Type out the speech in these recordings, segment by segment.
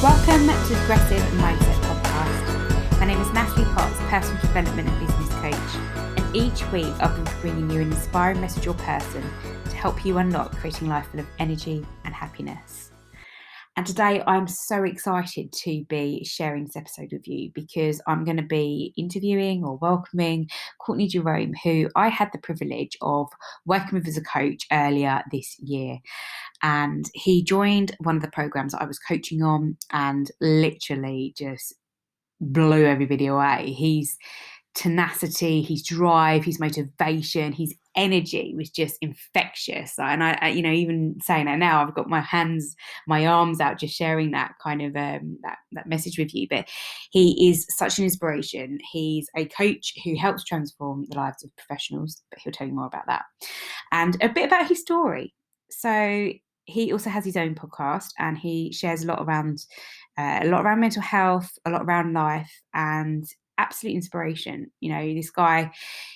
Welcome to the Progressive Mindset Podcast. My name is Natalie Potts, personal development and business coach, and each week I'll be bringing you an inspiring message or person to help you unlock creating a life full of energy and happiness. And today I'm so excited to be sharing this episode with you because I'm going to be interviewing or welcoming Courtney Jerome, who I had the privilege of working with as a coach earlier this year. And he joined one of the programs that I was coaching on and literally just blew everybody away. His tenacity, his drive, his motivation, his energy was just infectious. And I even saying that now, I've got my arms out, just sharing that kind of that message with you. But he is such an inspiration. He's a coach who helps transform the lives of professionals, but he'll tell you more about that and a bit about his story. So he also has his own podcast, and he shares a lot around mental health, a lot around life, and absolute inspiration. You know, this guy,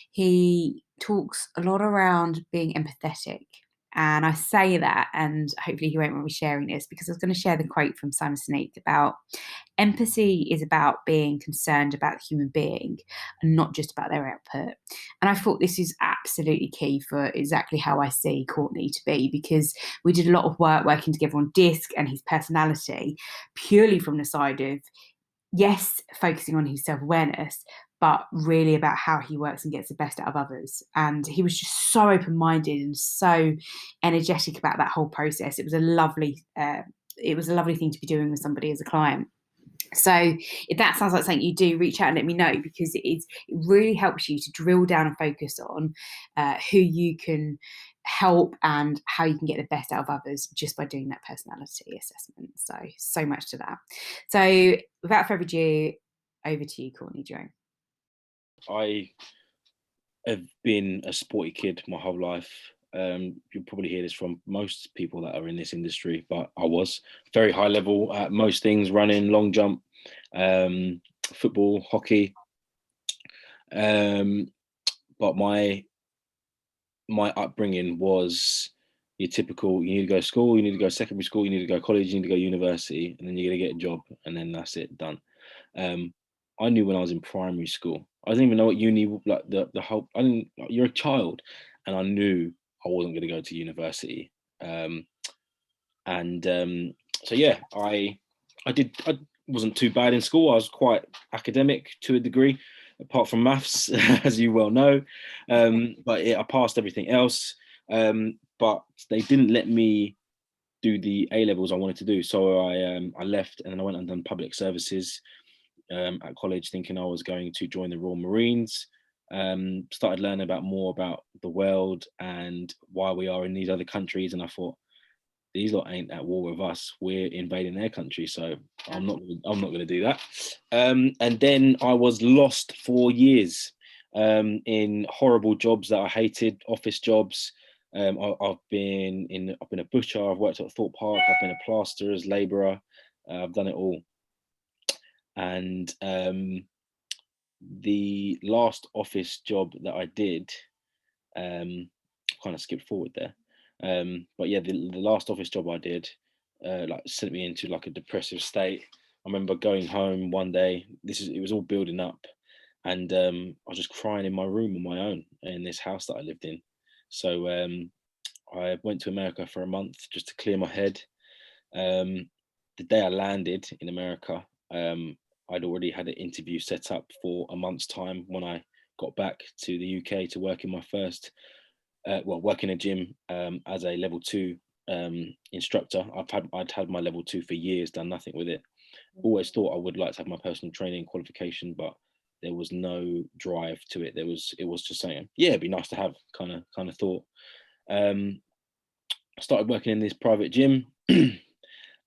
he talks a lot around being empathetic. And I say that, and hopefully he won't want me sharing this, because I was going to share the quote from Simon Sinek about empathy is about being concerned about the human being and not just about their output. And I thought this is absolutely key for exactly how I see Courtney to be, because we did a lot of work working together on DISC and his personality purely from the side of, yes, focusing on his self-awareness, but really about how he works and gets the best out of others. And he was just so open-minded and so energetic about that whole process. It was a lovely thing to be doing with somebody as a client. So if that sounds like something you do, reach out and let me know, because it really helps you to drill down and focus on who you can help and how you can get the best out of others just by doing that personality assessment. So much to that. So without further ado, over to you, Courtney Jerome. I have been a sporty kid my whole life. You'll probably hear this from most people that are in this industry, but I was very high level at most things: running, long jump, football, hockey. But my upbringing was your typical: you need to go to school, you need to go to secondary school, you need to go to college, you need to go to university, and then you're gonna get a job, and then that's it, done. I knew when I was in primary school. I didn't even know what uni, like the whole. I didn't. You're a child, and I knew I wasn't going to go to university. So yeah, I wasn't too bad in school. I was quite academic to a degree, apart from maths, as you well know. But I passed everything else. But they didn't let me do the A levels I wanted to do, so I left, and then I went and done public services. At college, thinking I was going to join the Royal Marines. Started learning more about the world and why we are in these other countries, and I thought, these lot ain't at war with us. We're invading their country, so I'm not going to do that. And then I was lost for years in horrible jobs that I hated, office jobs. I've been a butcher. I've worked at Thorpe Park. I've been a plasterer's labourer. I've done it all. And the last office job that I did, kind of skipped forward there. But yeah, the last office job I did, sent me into like a depressive state. I remember going home one day. It was all building up, and I was just crying in my room on my own in this house that I lived in. So I went to America for a month just to clear my head. The day I landed in America, I'd already had an interview set up for a month's time when I got back to the UK to work in my first, work in a gym as a level 2 instructor. I'd had my level 2 for years, done nothing with it. Always thought I would like to have my personal training qualification, but there was no drive to it. It was just saying, yeah, it'd be nice to have, kind of thought. I started working in this private gym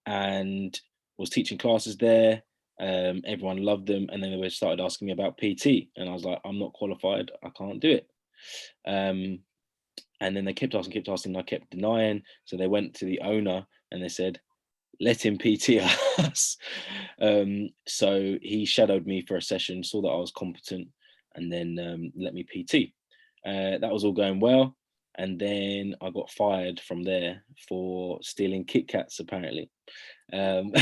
and was teaching classes there. Everyone loved them, and then they started asking me about PT, and I was like, I'm not qualified, I can't do it. And then they kept asking, and I kept denying. So they went to the owner and they said, let him PT us. So he shadowed me for a session, saw that I was competent, and then let me PT. That was all going well. And then I got fired from there for stealing Kit Kats, apparently. Um,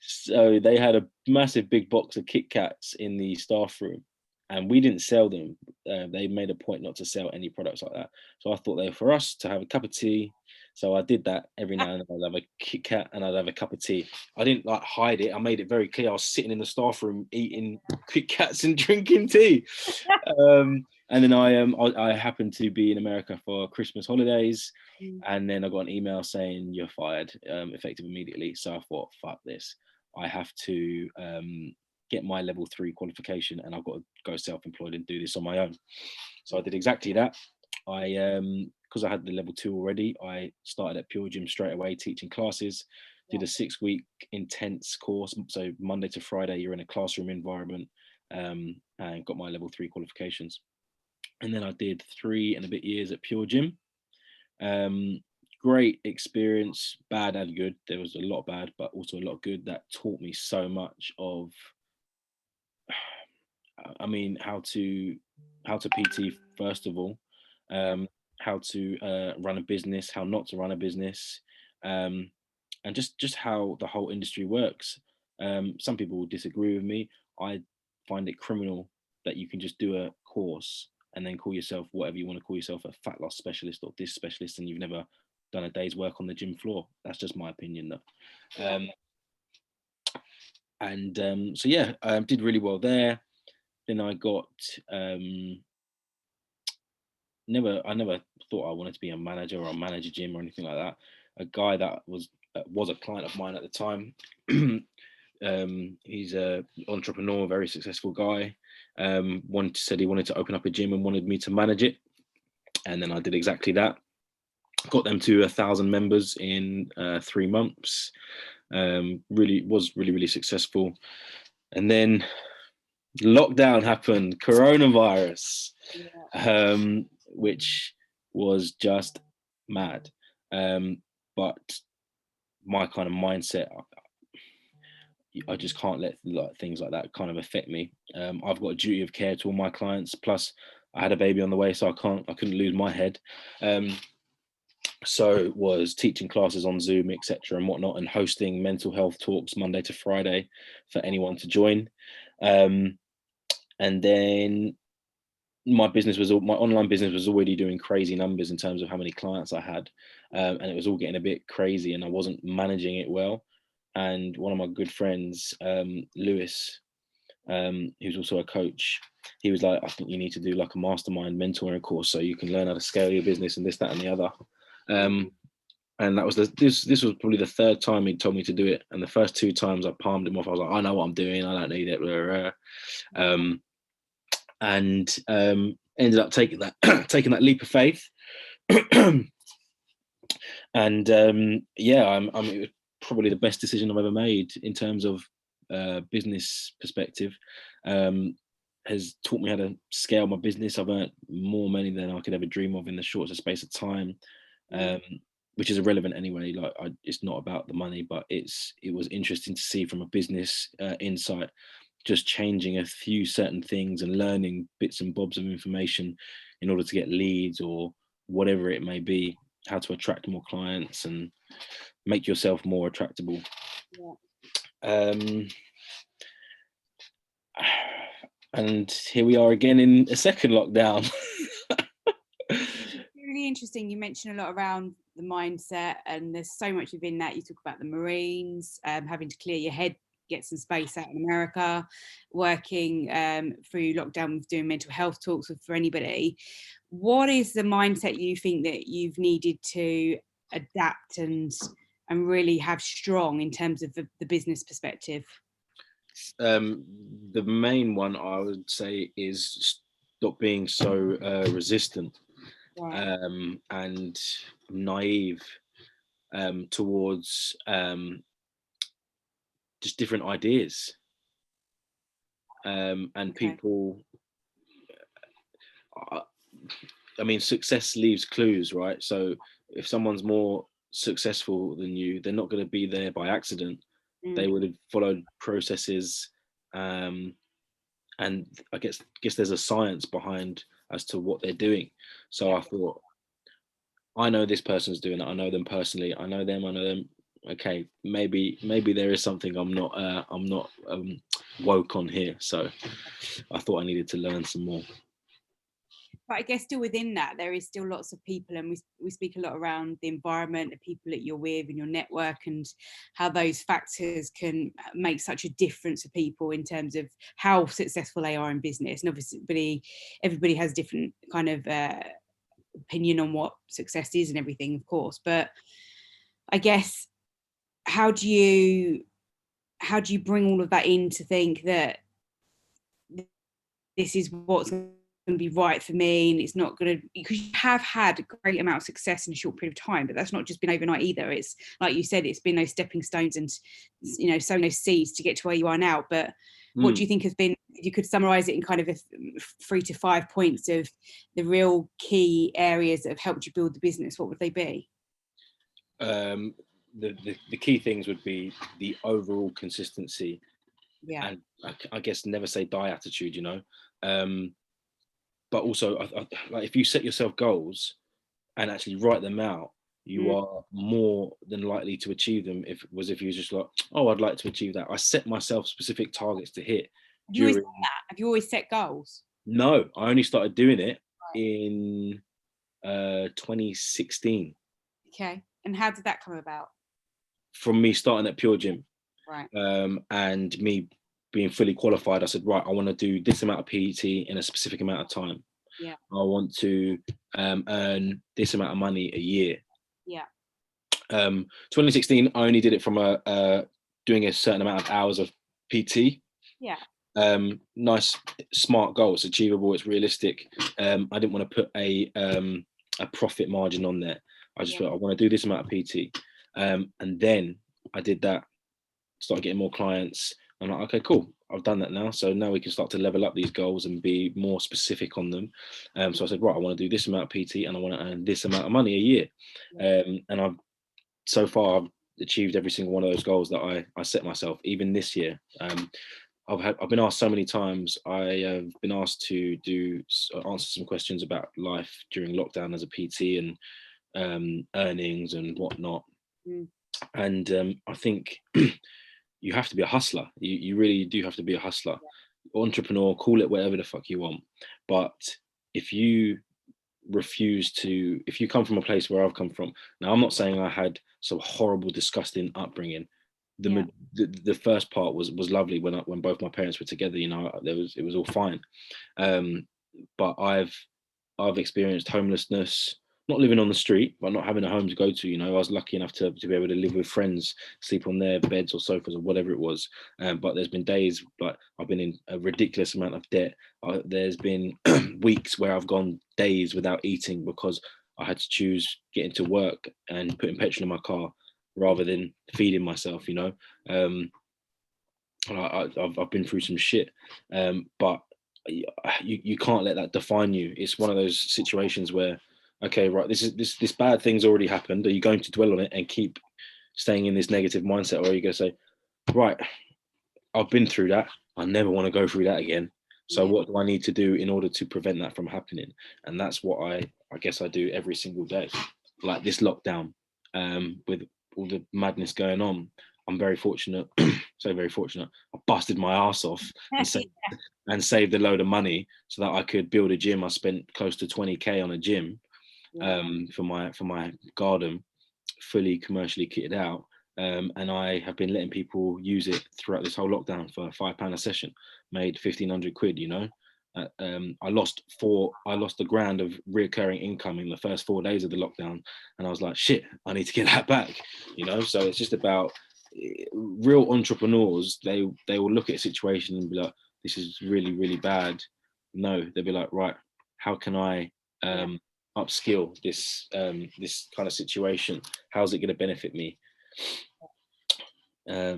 so they had a massive big box of Kit Kats in the staff room, and we didn't sell them. They made a point not to sell any products like that. So I thought they were for us to have a cup of tea. So I did that every now and then. I'd have a Kit Kat and I'd have a cup of tea. I didn't like hide it. I made it very clear. I was sitting in the staff room eating Kit Kats and drinking tea. And then I happened to be in America for Christmas holidays, and then I got an email saying you're fired, effective immediately. So I thought, fuck this. I have to get my level 3 qualification, and I've got to go self-employed and do this on my own. So I did exactly that. Because I had the level 2 already, I started at Pure Gym straight away, teaching classes. Did a 6-week intense course. So Monday to Friday, you're in a classroom environment, and got my level 3 qualifications. And then I did 3 and a bit years at Pure Gym. Great experience, bad and good. There was a lot bad, but also a lot of good. That taught me so much of, I mean, how to PT first of all, how to run a business, how not to run a business, and just how the whole industry works. Some people will disagree with me. I find it criminal that you can just do a course and then call yourself whatever you want to call yourself, a fat loss specialist or this specialist, and you've never done a day's work on the gym floor. That's just my opinion, though. So yeah, I did really well there. Then I got I never thought I wanted to be a manager or manage a gym or anything like that. A guy that was a client of mine at the time. He's a entrepreneur, very successful guy. Said he wanted to open up a gym and wanted me to manage it, and then I did exactly that. Got them to 1,000 members in 3 months. Really successful. And then lockdown happened, coronavirus, which was just mad. But my kind of mindset, I just can't let things like that kind of affect me. I've got a duty of care to all my clients. Plus, I had a baby on the way, so I couldn't lose my head. So was teaching classes on Zoom, etc. and whatnot, and hosting mental health talks Monday to Friday for anyone to join. And then my online business was already doing crazy numbers in terms of how many clients I had, and it was all getting a bit crazy, and I wasn't managing it well. And one of my good friends, Lewis, who's also a coach, he was like, I think you need to do like a mastermind mentoring course so you can learn how to scale your business and this, that, and the other. And that was this was probably the 3rd time he told me to do it. And the first 2 times I palmed him off. I was like, I know what I'm doing. I don't need it. Ended up taking that leap of faith. And it was probably the best decision I've ever made in terms of business perspective. Has taught me how to scale my business. I've earned more money than I could ever dream of in the shortest space of time, which is irrelevant anyway. It's not about the money, but it was interesting to see from a business insight, just changing a few certain things and learning bits and bobs of information in order to get leads or whatever it may be, how to attract more clients and make yourself more attractable. And here we are again in a second lockdown. Really interesting. You mentioned a lot around the mindset, and there's so much within that. You talk about the Marines, having to clear your head, get some space out in America, working through lockdown with doing mental health talks for anybody. What is the mindset you think that you've needed to adapt and really have strong in terms of the business perspective? The main one I would say is stop being so resistant and naive towards just different ideas. And people, I mean, success leaves clues, right? So if someone's more successful than you, they're not going to be there by accident. They would have followed processes, and I guess there's a science behind as to what they're doing. So I thought, I know this person's doing it. I know them personally. I know them. okay, maybe there is something I'm not woke on here. So I thought I needed to learn some more. But I guess still within that, there is still lots of people, and we speak a lot around the environment, the people that you're with and your network, and how those factors can make such a difference for people in terms of how successful they are in business. And obviously, everybody has different kind of opinion on what success is and everything, of course. But I guess how do you bring all of that in to think that this is what's going to be right for me, and it's not going to, because you have had a great amount of success in a short period of time, but that's not just been overnight either. It's like you said, it's been those stepping stones and, you know, sowing those seeds to get to where you are now. But what do you think has been, if you could summarize it in kind of 3 to 5 points of the real key areas that have helped you build the business, what would they be? The key things would be the overall consistency, and I guess never say die attitude, you know. But also, like, if you set yourself goals and actually write them out, you are more than likely to achieve them. If you was just like, oh, I'd like to achieve that. I set myself specific targets to hit. Have you always set goals? No, I only started doing it in 2016. Okay, and how did that come about? From me starting at Pure Gym, right? And me being fully qualified, I said, right, I want to do this amount of PT in a specific amount of time. Yeah. I want to earn this amount of money a year. Yeah. 2016, I only did it from doing a certain amount of hours of PT. Yeah. Nice, smart goal. It's achievable. It's realistic. I didn't want to put a profit margin on there. I just thought, I want to do this amount of PT. And then I did that, started getting more clients. I'm like, okay, cool. I've done that now. So now we can start to level up these goals and be more specific on them. So I said, right, I want to do this amount of PT and I want to earn this amount of money a year. And so far I've achieved every single one of those goals that I set myself, even this year. I've been asked so many times. I have been asked to answer some questions about life during lockdown as a PT and earnings and whatnot. And I think you have to be a hustler. You really do have to be a hustler, entrepreneur, call it whatever the fuck you want. But if you come from a place where I've come from, now I'm not saying I had some horrible, disgusting upbringing. The first part was lovely when both my parents were together. You know, it was all fine. But I've experienced homelessness, not living on the street, but not having a home to go to. You know, I was lucky enough to be able to live with friends, sleep on their beds or sofas or whatever it was. But there's been days like I've been in a ridiculous amount of debt. There's been weeks where I've gone days without eating because I had to choose getting to work and putting petrol in my car rather than feeding myself. You know, I've been through some shit, but you can't let that define you. It's one of those situations where, okay, right, this bad thing's already happened. Are you going to dwell on it and keep staying in this negative mindset, or are you going to say, right, I've been through that, I never want to go through that again, so what do I need to do in order to prevent that from happening? And that's what I guess I do every single day. Like this lockdown, with all the madness going on, I'm very fortunate, so very fortunate. I busted my ass off and saved a load of money so that I could build a gym. I spent close to 20k on a gym for my garden, fully commercially kitted out. And I have been letting people use it throughout this whole lockdown for £5 a session, made 1,500 quid, you know. I lost £1,000 of recurring income in the first 4 days of the lockdown, and I was like, shit, I need to get that back, you know. So it's just about real entrepreneurs. They will look at a situation and be like, this is really, really bad. No, they'll be like, right, how can I upskill this this kind of situation? How's it going to benefit me? So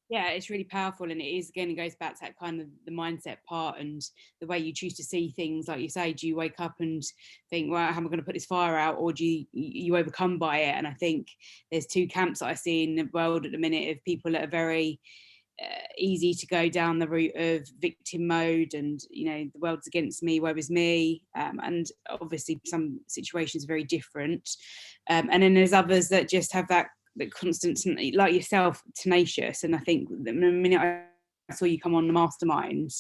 yeah, it's really powerful, and it is, again, it goes back to that kind of the mindset part and the way you choose to see things. Like you say, do you wake up and think, well, how am I going to put this fire out, or do you overcome by it? And I think there's two camps that I see in the world at the minute of people that are very easy to go down the route of victim mode and, you know, the world's against me, woe is me, and obviously some situations are very different, and then there's others that just have that but constantly, like yourself, tenacious. And I think the minute I saw you come on the mastermind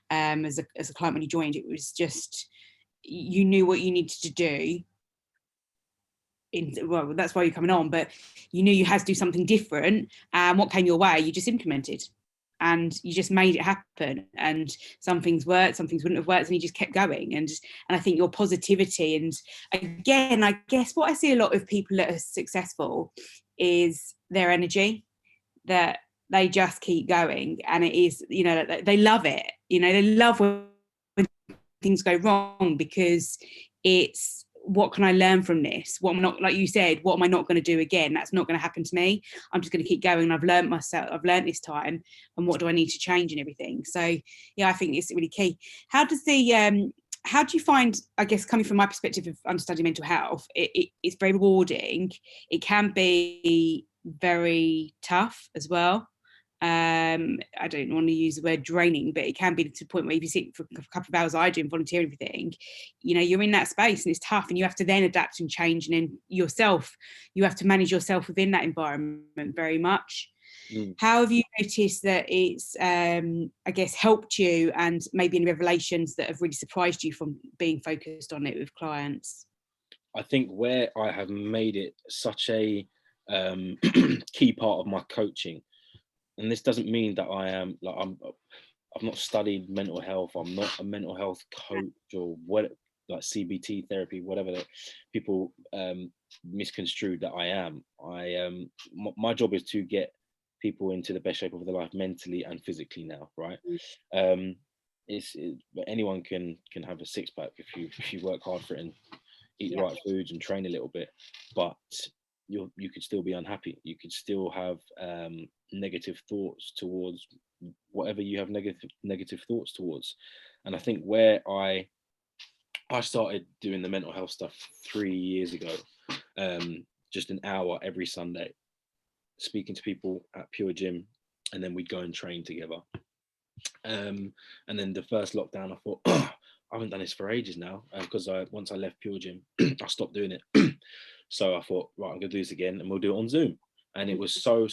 as a client when you joined, it was just, you knew what you needed to do. Well, that's why you're coming on, but you knew you had to do something different, and what came your way you just implemented, and you just made it happen. And some things worked, some things wouldn't have worked, and you just kept going. And I think your positivity, and again, I guess what I see a lot of people that are successful is their energy, that they just keep going. And it is, you know, they love it, you know, they love when things go wrong, because it's, what can I learn from this? What am I not, like you said, what am I not going to do again? That's not going to happen to me. I'm just going to keep going. I've learned this time, and what do I need to change and everything? So yeah, I think it's really key. How do you find, I guess, coming from my perspective of understanding mental health, it's very rewarding. It can be very tough as well. I don't want to use the word draining, but it can be to the point where if you sit for a couple of hours, I do, and volunteer and everything, you know, you're in that space and it's tough, and you have to then adapt and change, and then you have to manage yourself within that environment very much. How have you noticed that it's I guess helped you, and maybe any revelations that have really surprised you from being focused on it with clients? I think where I have made it such a key part of my coaching, and this doesn't mean that I am like I've not studied mental health. I'm not a mental health coach or what, like CBT therapy, whatever that people misconstrued that I am. My job is to get people into the best shape of their life mentally and physically now, right? Anyone can have a six pack if you work hard for it and eat the right foods and train a little bit, but you could still be unhappy. You could still have negative thoughts towards whatever you have negative thoughts towards. And I think where I started doing the mental health stuff 3 years ago, just an hour every Sunday, speaking to people at Pure Gym, and then we'd go and train together. And then the first lockdown, I thought, I haven't done this for ages now, because once I left Pure Gym, I stopped doing it. So I thought, right, I'm gonna do this again, and we'll do it on Zoom. And it was so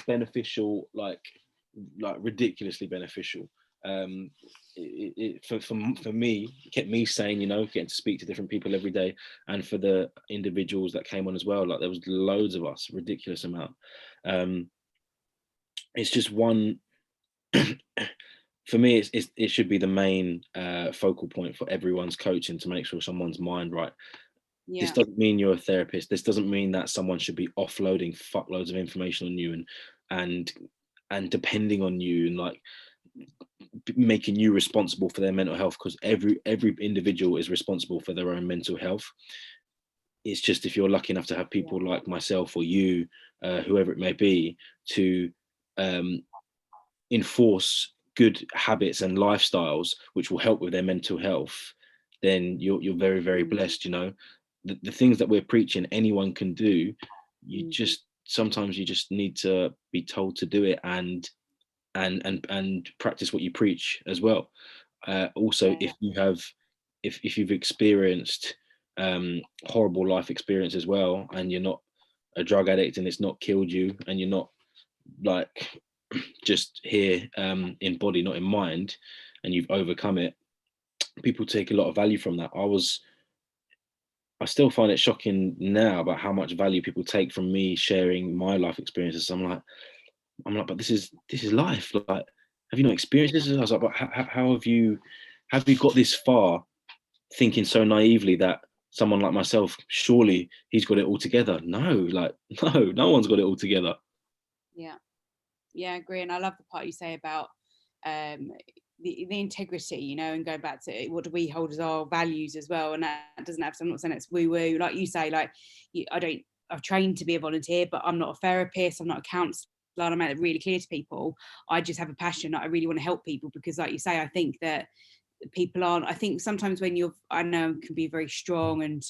beneficial, like ridiculously beneficial. For me, it kept me sane, you know, getting to speak to different people every day, and for the individuals that came on as well, like there was loads of us, ridiculous amount. It's just one. For me, it should be the main focal point for everyone's coaching, to make sure someone's mind right. This doesn't mean you're a therapist. This doesn't mean that someone should be offloading fuckloads of information on you and depending on you, and like making you responsible for their mental health, because every individual is responsible for their own mental health. It's just, if you're lucky enough to have people like myself or you, whoever it may be, to enforce good habits and lifestyles which will help with their mental health, then you're very, very blessed. You know, the things that we're preaching, anyone can do. Sometimes you just need to be told to do it, and practice what you preach as well. Also, if you've experienced horrible life experience as well, and you're not a drug addict and it's not killed you, and you're not like just here in body, not in mind, and you've overcome it, people take a lot of value from that. I still find it shocking now about how much value people take from me sharing my life experiences. I'm like, but this is life. Like, have you not experienced this? I was like, but how have you got this far, thinking so naively that someone like myself, surely he's got it all together? No, no one's got it all together. Yeah, I agree. And I love the part you say about the integrity, you know, and going back to what do we hold as our values as well. And that doesn't have to, I'm not saying it's woo woo, like you say, like I've trained to be a volunteer, but I'm not a therapist, I'm not a counsellor. And I make it really clear to people, I just have a passion that I really want to help people, because like you say, I think that people aren't, I think sometimes when I know can be very strong and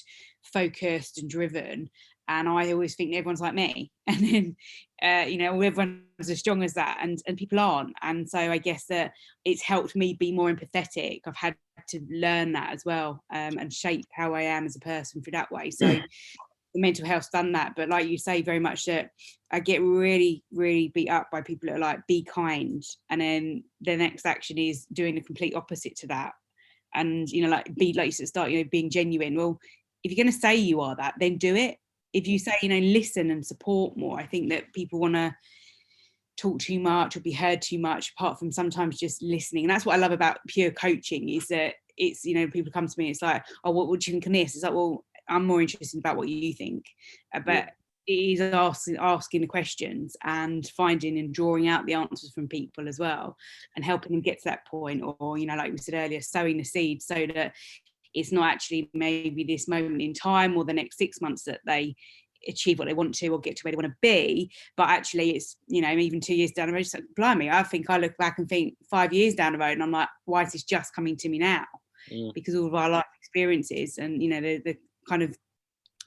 focused and driven, and I always think everyone's like me, and then you know, everyone's as strong as that, and people aren't. And so I guess that it's helped me be more empathetic. I've had to learn that as well, and shape how I am as a person through that way. So mental health's done that. But like you say, very much that I get really, really beat up by people that are like, be kind. And then the next action is doing the complete opposite to that. And, you know, like be like you said at the start, you know, being genuine. Well, if you're going to say you are that, then do it. If you say, you know, listen and support more, I think that people want to talk too much or be heard too much, apart from sometimes just listening. And that's what I love about pure coaching, is that it's, you know, people come to me, it's like, oh, what do you think of this? It's like, well, I'm more interested about what you think. But it is asking the questions and finding and drawing out the answers from people as well, and helping them get to that point. Or, you know, like we said earlier, sowing the seed so that it's not actually maybe this moment in time or the next 6 months that they achieve what they want to or get to where they want to be, but actually it's, you know, even 2 years down the road. So blimey, I think I look back and think 5 years down the road and I'm like, why is this just coming to me now? Because all of our life experiences and, you know, the kind of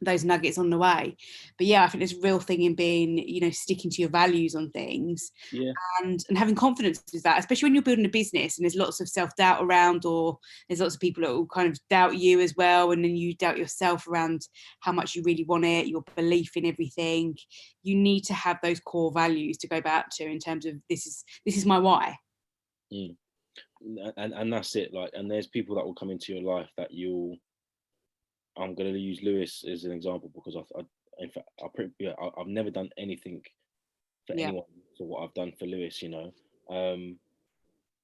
those nuggets on the way. But yeah, I think there's a real thing in being, you know, sticking to your values on things, and having confidence with that, especially when you're building a business and there's lots of self-doubt around, or there's lots of people that will kind of doubt you as well, and then you doubt yourself around how much you really want it, your belief in everything. You need to have those core values to go back to in terms of this is my why. And that's it. Like, and there's people that will come into your life that I'm going to use Lewis as an example, because in fact, I've never done anything for anyone for what I've done for Lewis, you know,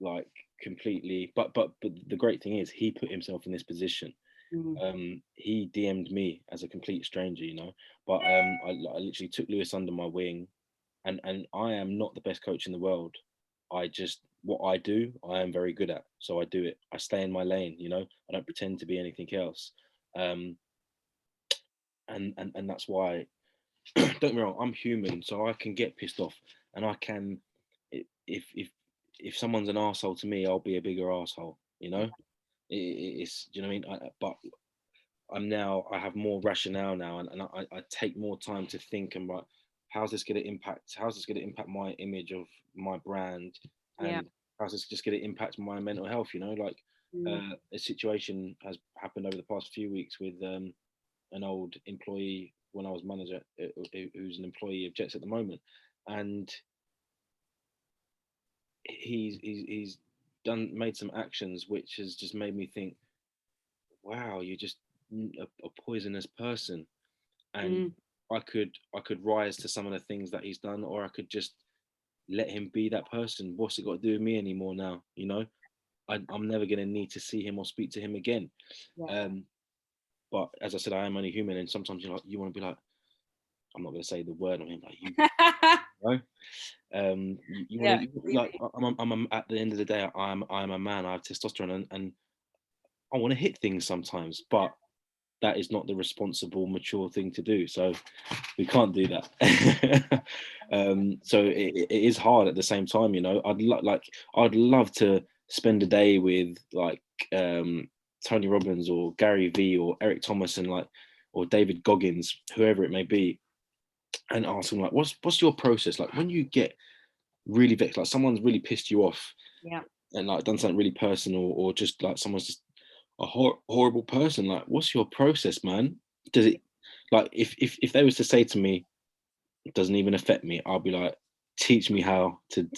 like completely. But the great thing is he put himself in this position. He DM'd me as a complete stranger, you know, but I literally took Lewis under my wing, and I am not the best coach in the world. What I do, I am very good at, so I do it. I stay in my lane, you know. I don't pretend to be anything else. And that's why, don't get me wrong, I'm human, so I can get pissed off, and I can, if someone's an arsehole to me, I'll be a bigger arsehole, you know. It's, do you know what I mean? But I have more rationale now, and I take more time to think and like, how's this going to impact my image of my brand, and how's this just going to impact my mental health, you know. Like, a situation has happened over the past few weeks with an old employee when I was manager, who's an employee of Jets at the moment, and he's made some actions which has just made me think, wow, you're just a poisonous person. And I could rise to some of the things that he's done, or I could just let him be that person. What's it got to do with me anymore now? You know, I'm never going to need to see him or speak to him again. But as I said, I am only human, and sometimes you want to be like, I'm not going to say the word on him, like you. You know? Like, I'm at the end of the day, I'm a man. I have testosterone, and I want to hit things sometimes, but that is not the responsible, mature thing to do. So we can't do that. So it is hard at the same time, you know. I'd love to spend a day with like Tony Robbins or Gary Vee or Eric Thomas and or David Goggins, whoever it may be, and ask them like, what's your process like when you get really vexed, like someone's really pissed you off, and like done something really personal, or just like someone's just a horrible person. Like, what's your process, man? Does it, like, if they was to say to me, it doesn't even affect me, I'll be like, teach me how to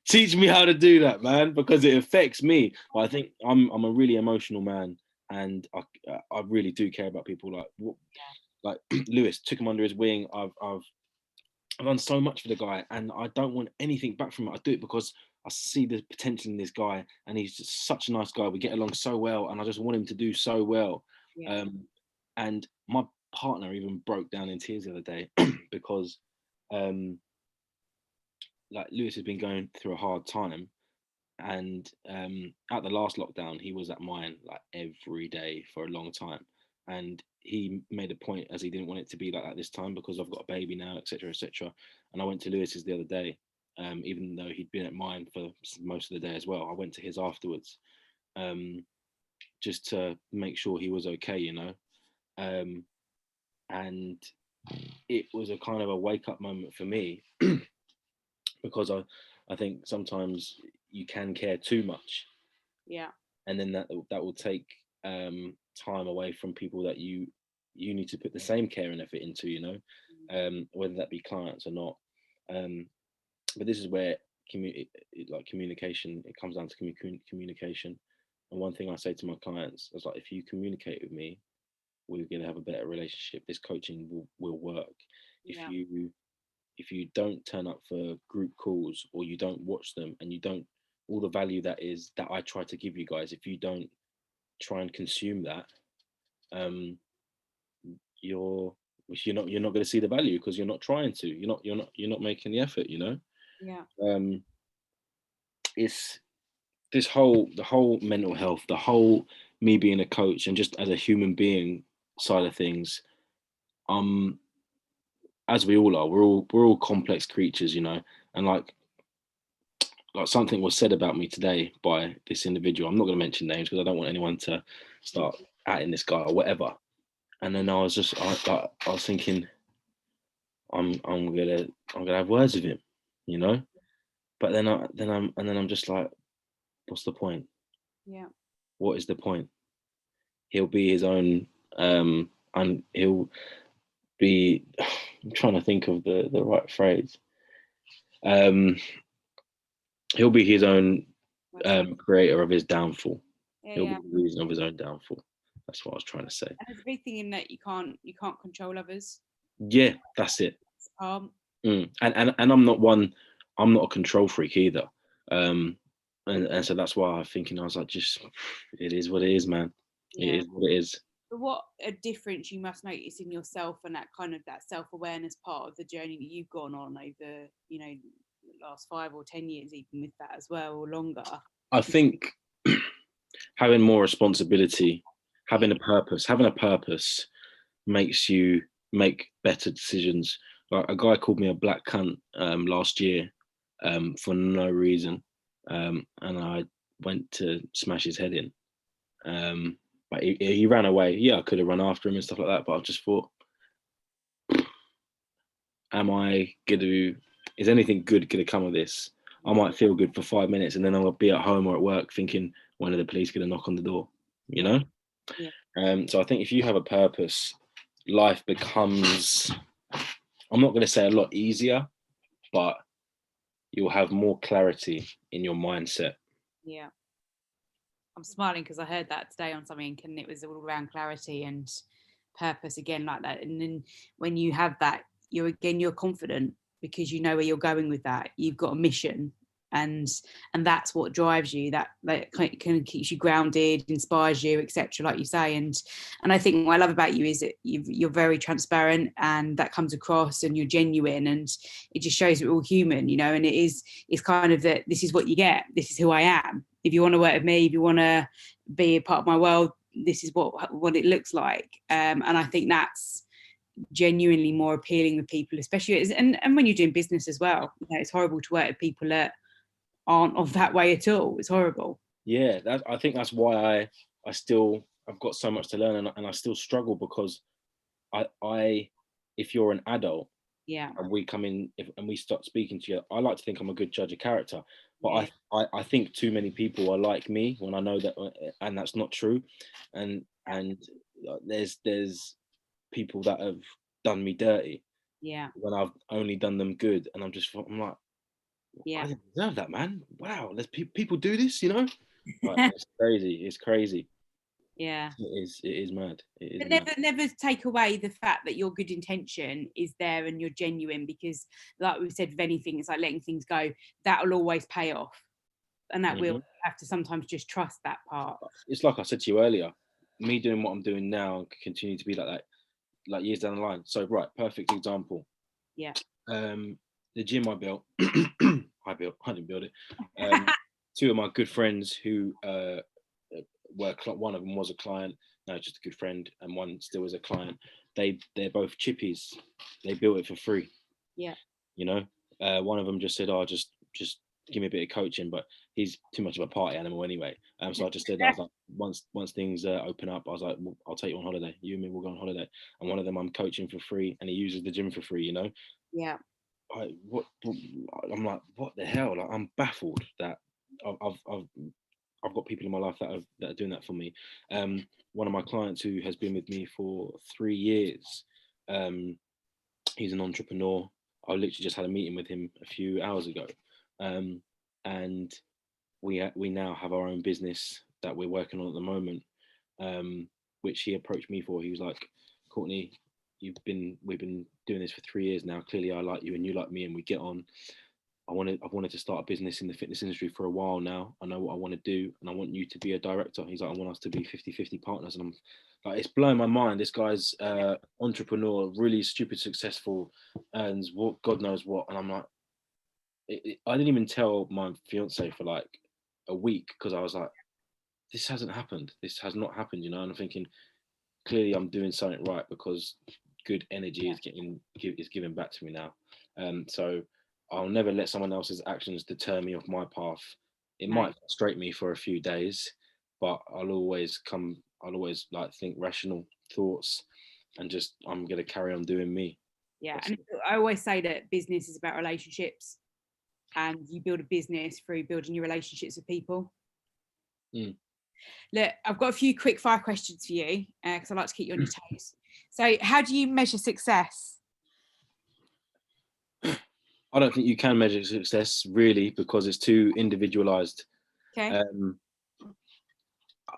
teach me how to do that, man, because it affects me. But I think I'm a really emotional man, and I really do care about people. Like Lewis, took him under his wing. I've done so much for the guy, and I don't want anything back from it. I do it because I see the potential in this guy, and he's just such a nice guy. We get along so well, and I just want him to do so well. And my partner even broke down in tears the other day because like Lewis has been going through a hard time, and at the last lockdown he was at mine like every day for a long time, and he made a point, as he didn't want it to be like that this time because I've got a baby now, etc., etc. And I went to Lewis's the other day, even though he'd been at mine for most of the day as well. I went to his afterwards, just to make sure he was okay, you know. And it was a kind of a wake up moment for me because I think sometimes you can care too much, and then that will take time away from people that you you need to put the same care and effort into, you know, whether that be clients or not. But this is where communication, it comes down to communication. And one thing I say to my clients is like, if you communicate with me, we're going to have a better relationship. This coaching will work. Yeah. If you don't turn up for group calls, or you don't watch them, and you don't, all the value that I try to give you guys, if you don't try and consume that, you're not going to see the value, because you're not trying to, you're not making the effort, you know. Yeah. It's the whole mental health, the whole me being a coach and just as a human being side of things, as we all are, we're all complex creatures, you know. And like something was said about me today by this individual. I'm not going to mention names because I don't want anyone to start atting this guy or whatever. And then I was thinking, I'm gonna have words with him, you know. But I'm just like, what's the point? Yeah. What is the point? He'll be his own, and he'll be. I'm trying to think of the right phrase. He'll be his own creator of his downfall. He'll be the reason of his own downfall. That's what I was trying to say. And there's a big thing in that you can't control others. Yeah, that's it. And I'm not a control freak either. And so that's why I'm thinking, I was like, just, it is what it is, man. Yeah. It is what it is. But what a difference you must notice in yourself, and that kind of that self-awareness part of the journey that you've gone on over, you know, the last 5 or 10 years, even with that as well, or longer. I think having more responsibility, having a purpose makes you make better decisions. Like, a guy called me a black cunt last year for no reason, and I went to smash his head in. But he ran away. Yeah, I could have run after him and stuff like that, but I just thought, is anything good going to come of this? I might feel good for 5 minutes, and then I'll be at home or at work thinking, when are the police going to knock on the door? You know? Yeah. So I think if you have a purpose, life becomes, I'm not going to say a lot easier, but you'll have more clarity in your mindset. Yeah. I'm smiling because I heard that today on something, and it was all around clarity and purpose again, like that. And then when you have that, you're confident because you know where you're going with that. You've got a mission, and that's what drives you. That kind of keeps you grounded, inspires you, etc. Like you say. And I think what I love about you is that you're very transparent, and that comes across, and you're genuine, and it just shows we're all human, you know. And it's kind of that this is what you get. This is who I am. If you want to work with me, if you want to be a part of my world, this is what it looks like. And I think that's genuinely more appealing with people, especially and when you're doing business as well. You know, it's horrible to work with people that aren't of that way at all. It's horrible. Yeah, I think that's why I've got so much to learn, and I still struggle, because I if you're an adult, yeah, and we come in and we start speaking to you, I like to think I'm a good judge of character, but I think too many people are like me when I know that, and that's not true. And there's people that have done me dirty, when I've only done them good, and I'm like, I didn't deserve that, man. Wow, there's people do this, you know. Like, it's crazy. Yeah. It is mad. But never take away the fact that your good intention is there and you're genuine, because like we said, with anything, it's like letting things go. That will always pay off, and that will have to sometimes just trust that part. It's like I said to you earlier, me doing what I'm doing now, continue to be like that, like years down the line. So right, perfect example. Yeah. The gym I built, I didn't build it. Two of my good friends who one of them was a client, no, just a good friend, and one still is a client. They're both chippies. They built it for free. Yeah. You know, one of them just said, "Oh, just give me a bit of coaching," but he's too much of a party animal anyway. So I just said, I was like, once things open up, I was like, well, I'll take you on holiday. You and me will go on holiday. And one of them I'm coaching for free, and he uses the gym for free. You know. Yeah. I'm like, what the hell? Like, I'm baffled that I've I've got people in my life that are doing that for me. One of my clients who has been with me for 3 years, he's an entrepreneur. I literally just had a meeting with him a few hours ago, and we now have our own business that we're working on at the moment, which he approached me for. He was like, Courtney, we've been doing this for 3 years now. Clearly, I like you and you like me, and we get on. I've wanted to start a business in the fitness industry for a while now. I know what I want to do, and I want you to be a director. He's like, I want us to be 50-50 partners. And I'm like, it's blowing my mind. This guy's entrepreneur, really stupid successful, and what God knows what. And I'm like, I didn't even tell my fiance for like a week, because I was like, this hasn't happened. This has not happened, you know. And I'm thinking, clearly I'm doing something right, because good energy is given back to me now. So I'll never let someone else's actions deter me off my path. It might frustrate me for a few days, but I'll always like think rational thoughts, and just I'm gonna carry on doing me. Yeah, and I always say that business is about relationships, and you build a business through building your relationships with people. Look, I've got a few quick fire questions for you, because I like to keep you on your toes. So how do you measure success? I don't think you can measure success really, because it's too individualized. Okay.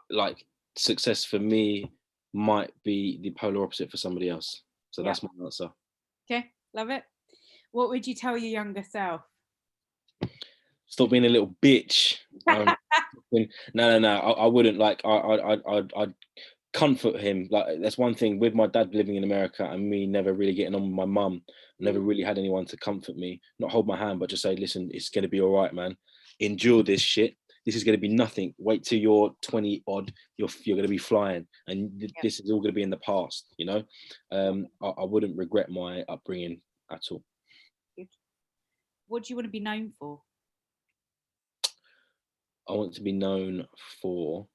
Like success for me might be the polar opposite for somebody else. So that's my answer. Okay, love it. What would you tell your younger self? Stop being a little bitch. No. I wouldn't. Like I'd comfort him. Like that's one thing with my dad living in America and me never really getting on with my mum. I never really had anyone to comfort me, not hold my hand, but just say, listen, it's gonna be all right, man. Endure this shit. This is gonna be nothing. Wait till you're 20 odd. You're gonna be flying, and this is all gonna be in the past. You know, I wouldn't regret my upbringing at all. Good. What do you want to be known for? I want to be known for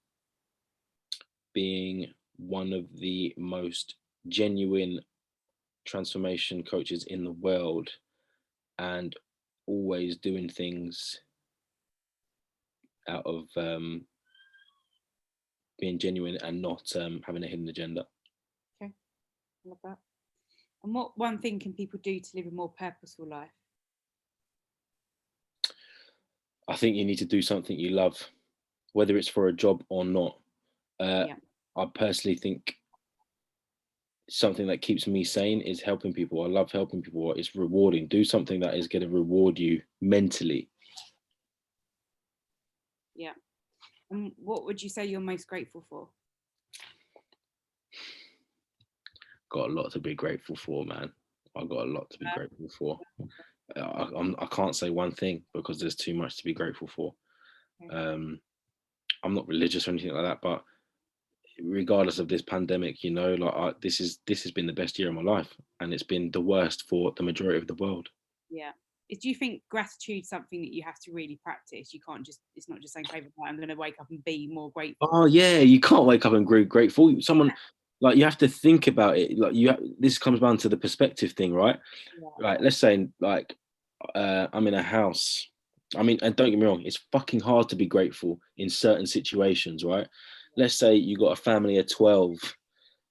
being one of the most genuine transformation coaches in the world, and always doing things out of being genuine and not having a hidden agenda. Okay, I love that. And what one thing can people do to live a more purposeful life? I think you need to do something you love, whether it's for a job or not. I personally think something that keeps me sane is helping people. I love helping people. It's rewarding. Do something that is going to reward you mentally. Yeah. And what would you say you're most grateful for? Got a lot to be grateful for, man. I've got a lot to be grateful for. I can't say one thing because there's too much to be grateful for. I'm not religious or anything like that, but regardless of this pandemic, you know, like this has been the best year of my life, and it's been the worst for the majority of the world. Yeah. Do you think gratitude is something that you have to really practice? You can't just, it's not just saying, okay, I'm going to wake up and be more grateful. Oh yeah, you can't wake up and be grateful. Someone like, you have to think about it. Like this comes down to the perspective thing, right? Like let's say like I'm in a house. I mean, and don't get me wrong, it's fucking hard to be grateful in certain situations, right? Let's say you got a family of 12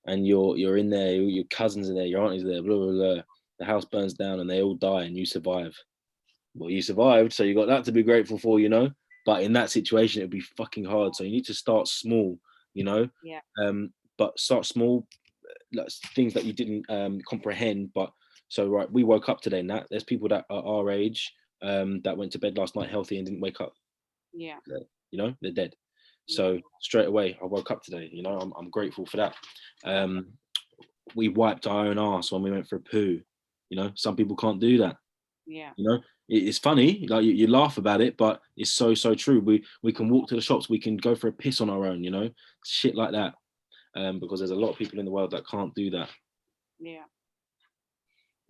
and you're in there, your cousins are there, your auntie's there, blah, blah, blah. The house burns down and they all die and you survive. Well, you survived, so you got that to be grateful for, you know? But in that situation, it'd be fucking hard. So you need to start small, you know? Yeah. But start small, like things that you didn't comprehend. But so, right, we woke up today, Nat. There's people that are our age that went to bed last night healthy and didn't wake up. Yeah. You know, they're dead. So straight away, I woke up today. You know, I'm grateful for that. We wiped our own arse when we went for a poo. You know, some people can't do that. Yeah. You know, it's funny, like you laugh about it, but it's so true. We can walk to the shops, we can go for a piss on our own, you know, shit like that. Because there's a lot of people in the world that can't do that. Yeah.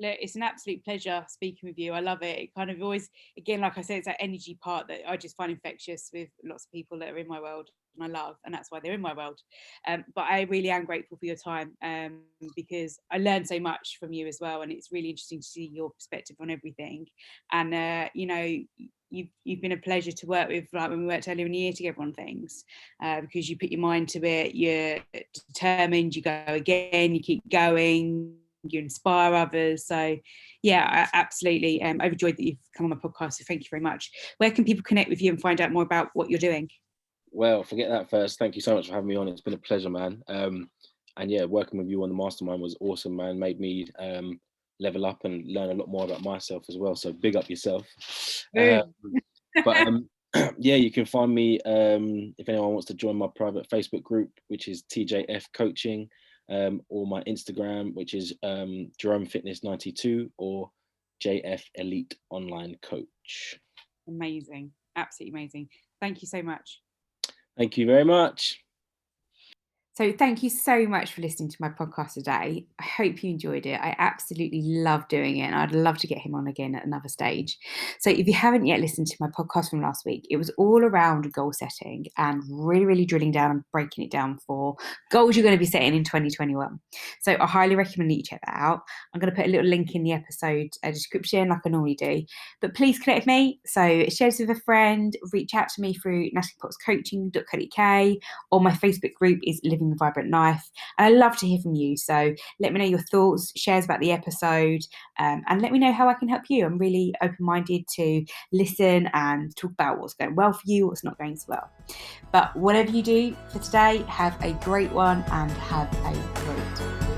Look, it's an absolute pleasure speaking with you. I love it. It kind of always, again, like I said, it's that energy part that I just find infectious with lots of people that are in my world, and I love, and that's why they're in my world. But I really am grateful for your time, because I learned so much from you as well, and it's really interesting to see your perspective on everything. And you know, you've been a pleasure to work with, like when we worked earlier in the year together on things, because you put your mind to it, you're determined, you go again, you keep going, you inspire others. So yeah, I absolutely overjoyed that you've come on my podcast, so thank you very much. Where can people connect with you and find out more about what you're doing? Well, forget that first. Thank you so much for having me on. It's been a pleasure, man. And yeah, working with you on the mastermind was awesome, man. Made me level up and learn a lot more about myself as well. So big up yourself. But yeah, you can find me if anyone wants to join my private Facebook group, which is TJF Coaching, or my Instagram, which is Jerome Fitness 92 or JF Elite Online Coach. Amazing, absolutely amazing. Thank you so much. Thank you very much. So thank you so much for listening to my podcast today. I hope you enjoyed it. I absolutely love doing it, and I'd love to get him on again at another stage. So if you haven't yet listened to my podcast from last week, it was all around goal setting and really, really drilling down and breaking it down for goals you're going to be setting in 2021. So I highly recommend that you check that out. I'm going to put a little link in the episode description like I normally do. But please connect with me. So share this with a friend, reach out to me through nataliepottscoaching.co.uk, or my Facebook group is Living the Vibrant Life. And I love to hear from you. So let me know your thoughts, shares about the episode, and let me know how I can help you. I'm really open-minded to listen and talk about what's going well for you, what's not going so well. But whatever you do for today, have a great one and have a great